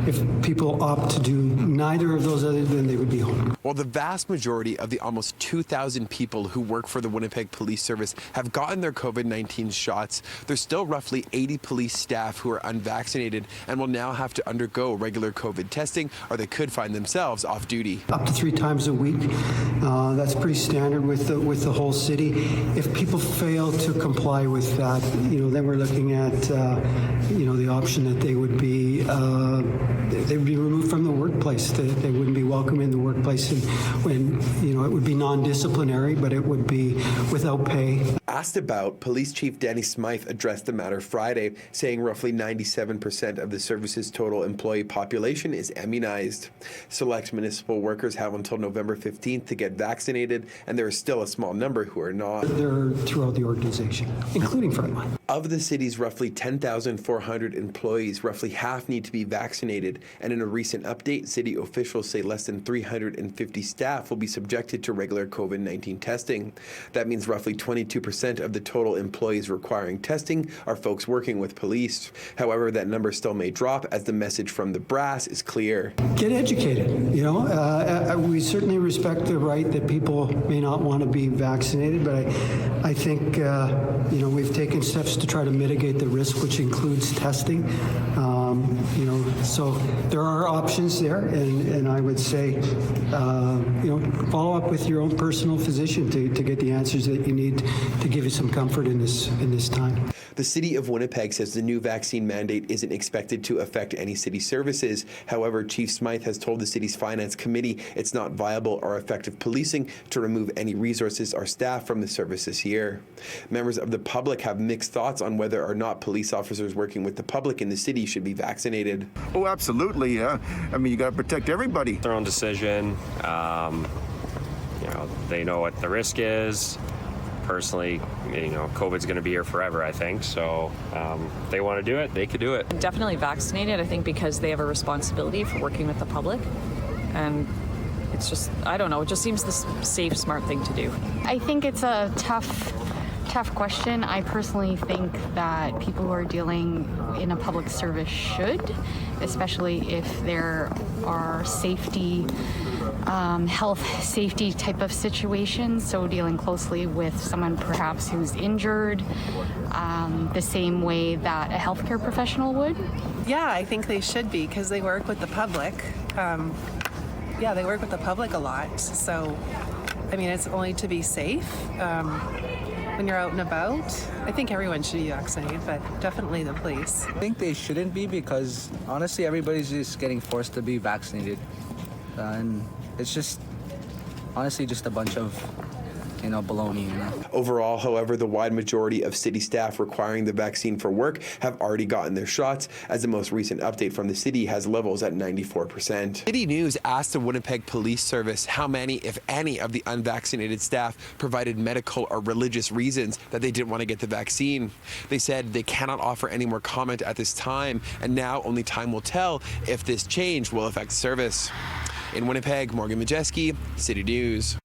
if people opt to do neither of those, other than they would be home. While the vast majority of the almost 2,000 people who work for the Winnipeg Police Service have gotten their COVID-19 shots, there's still roughly 80 police staff who are unvaccinated and will now have to undergo regular COVID testing, or they could find themselves off duty. Up to 3 times a week. That's pretty standard with the whole city. If people fail to comply with that, then we're looking at the option that they would be removed from the workplace. They wouldn't be welcome in the workplace, and when it would be non-disciplinary, but it would be without pay. Asked about, Police Chief Danny Smythe addressed the matter Friday, saying roughly 97% of the service's total employee population is immunized. Select municipal workers have until November 15th to get vaccinated, and there is still a small number who are not. They're throughout the organization, including frontline. Of the city's roughly 10,400 employees, roughly half need to be vaccinated, and in a recent update, city officials say less than 350 staff will be subjected to regular COVID-19 testing. That means roughly 22% of the total employees requiring testing are folks working with police. However, that number still may drop, as the message from the brass is clear. Get educated. We certainly respect the right that people may not want to be vaccinated, but I think we've taken steps to try to mitigate the risk, which includes testing. So there are options there, and I would say, follow up with your own personal physician to get the answers that you need to give you some comfort in this time. The City of Winnipeg says the new vaccine mandate isn't expected to affect any city services. However, Chief Smythe has told the city's finance committee it's not viable or effective policing to remove any resources or staff from the service this year. Members of the public have mixed thoughts on whether or not police officers working with the public in the city should be vaccinated. Oh, absolutely. I mean, you got to protect everybody. Their own decision. They know what the risk is. Personally, COVID's going to be here forever, I think. So if they want to do it, they could do it. Definitely vaccinated, I think, because they have a responsibility for working with the public. And it's just, I don't know, it just seems the safe, smart thing to do. I think it's a tough question. I personally think that people who are dealing in a public service should, especially if there are health safety type of situations, so dealing closely with someone perhaps who's injured, the same way that a healthcare professional would. Yeah, I think they should be, because they work with the public. They work with the public a lot, so it's only to be safe when you're out and about. I think everyone should be vaccinated, but definitely the police. I think they shouldn't be, because honestly everybody's just getting forced to be vaccinated, and it's just honestly just a bunch of baloney. Overall, however, the wide majority of city staff requiring the vaccine for work have already gotten their shots, as the most recent update from the city has levels at 94%. City News asked the Winnipeg Police Service how many, if any, of the unvaccinated staff provided medical or religious reasons that they didn't want to get the vaccine. They said they cannot offer any more comment at this time, and now only time will tell if this change will affect service. In Winnipeg, Morgan Majeski, City News.